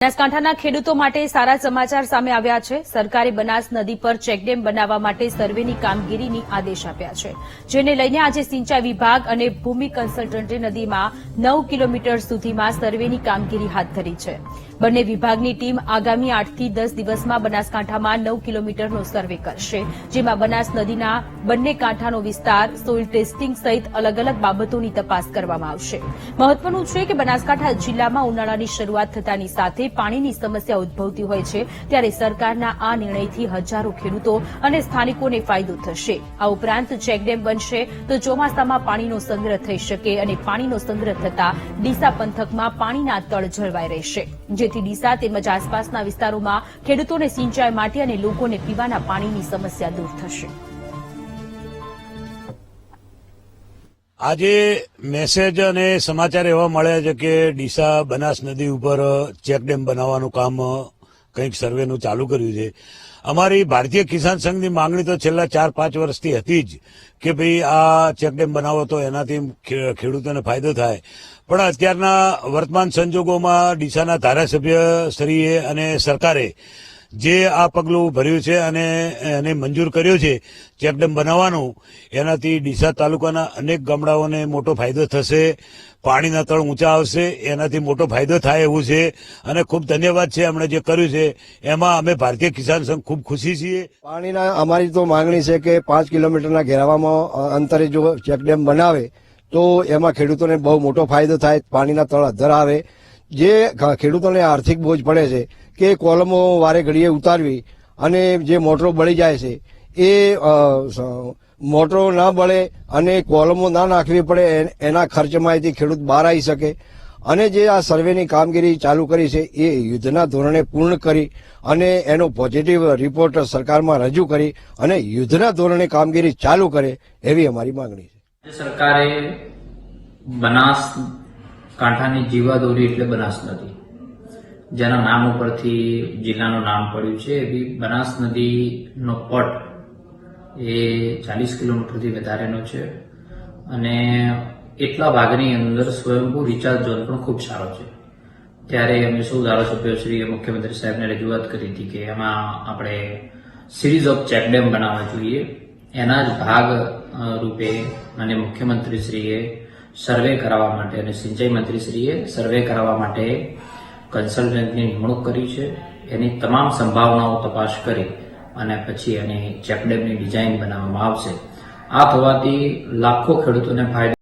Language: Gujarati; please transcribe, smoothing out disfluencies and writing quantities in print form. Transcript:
બનાસકાંઠાના ખેડૂતો માટે સારા સમાચાર સામે આવ્યા છે। સરકારે બનાસ નદી પર ચેકડેમ બનાવવા માટે સર્વેની કામગીરીની આદેશ આપ્યા છે, જેને લઈને આજે સિંચાઈ વિભાગ અને ભૂમિ કન્સલ્ટન્ટે નદીમાં 9 કિલોમીટર સુધીમાં સર્વેની કામગીરી હાથ ધરી છે। બંને વિભાગની ટીમ આગામી 8 થી 10 દિવસમાં બનાસકાંઠામાં 9 કિલોમીટરનો સર્વે કરશે, જેમાં બનાસ નદીના બંને કાંઠાનો વિસ્તાર, સોઇલ ટેસ્ટિંગ સહિત અલગ અલગ બાબતોની તપાસ કરવામાં આવશે। મહત્વનું છે કે બનાસકાંઠા જિલ્લામાં ઉનાળાની શરૂઆત થતાની સાથે પાણીની સમસ્યા ઉદભવતી હોય છે, ત્યારે સરકારના આ નિર્ણયથી હજારો ખેડૂતો અને સ્થાનિકોને ફાયદો થશે। આ ઉપરાંત ચેકડેમ બનશે તો ચોમાસામાં પાણીનો સંગ્રહ થઈ શકે અને પાણીનો સંગ્રહ થતાં ડીસા પંથકમાં પાણીના તળ જળવાઈ રહેશે, જેથી ડીસા તેમજ આસપાસના વિસ્તારોમાં ખેડૂતોને સિંચાઈ માટે અને લોકોને પીવાના પાણીની સમસ્યા દૂર થશે। આજે મેસેજ અને સમાચાર એવા મળ્યા છે કે ડીસા બનાસ નદી ઉપર ચેકડેમ બનાવવાનું કામ કંઈક સર્વેનું ચાલુ કર્યું છે। અમારી ભારતીય કિસાન સંઘની માંગણી તો છેલ્લા 4-5 વર્ષથી હતી જ કે ભાઈ આ ચેકડેમ બનાવો તો એનાથી ખેડૂતોને ફાયદો થાય, પણ અત્યારના વર્તમાન સંજોગોમાં ડીસાના ધારાસભ્ય શ્રીએ અને સરકારે જે આ પગલું ભર્યું છે અને એને મંજૂર કર્યો છે ચેકડેમ બનાવવાનું, એનાથી ડીસા તાલુકાના અનેક ગામડાઓને મોટો ફાયદો થશે, પાણીના તળ ઊંચા આવશે, એનાથી મોટો ફાયદો થાય એવું છે અને ખૂબ ધન્યવાદ છે એમણે જે કર્યું છે એમાં અમે ભારતીય કિસાન સંઘ ખૂબ ખુશી છીએ। પાણીના અમારી તો માંગણી છે કે 5 કિલોમીટરના ઘેરાવામાં અંતરે જો ચેકડેમ બનાવે તો એમાં ખેડૂતોને બહુ મોટો ફાયદો થાય, પાણીના તળ અધ્ધર આવે। જે ખેડૂતોને આર્થિક બોજ પડે છે કે કોલમો વારે ઘડીએ ઉતારવી અને જે મોટરો બળી જાય છે એ મોટરો ના બળે અને કોલમો ના નાખવી પડે, એના ખર્ચમાંથી ખેડૂત બહાર આવી શકે। અને જે આ સર્વેની કામગીરી ચાલુ કરી છે એ યુદ્ધના ધોરણે પૂર્ણ કરી અને એનો પોઝિટિવ રિપોર્ટ સરકારમાં રજૂ કરી અને યુદ્ધના ધોરણે કામગીરી ચાલુ કરે એવી અમારી માંગણી છે। સરકારે બનાસ કાંઠાની જીવાદોરી એટલે બનાસ નદી, જેના નામ ઉપરથી જિલ્લાનું નામ પડ્યું છે, એવી બનાસ નદીનો પટ એ 40 કિલોમીટરથી વધારેનો છે અને એટલા ભાગની અંદર સ્વયંભૂ રિચાર્જ ઝોન પણ ખૂબ સારો છે। ત્યારે અમે સૌ ધારાસભ્યશ્રીએ મુખ્યમંત્રી સાહેબને રજૂઆત કરી હતી કે એમાં આપણે સિરીઝ ઓફ ચેકડેમ બનાવવા જોઈએ। એના જ ભાગ રૂપે અને મુખ્યમંત્રીશ્રીએ સર્વે કરાવવા માટે અને સિંચાઈ મંત્રીશ્રીએ સર્વે કરાવવા માટે કન્સલ્ટન્ટની નિમણૂક કરી છે। એની તમામ સંભાવનાઓ તપાસ કરી અને પછી એની ચેકડેમની ડિઝાઇન બનાવવામાં આવશે। આ થવાથી લાખો ખેડૂતોને ફાયદો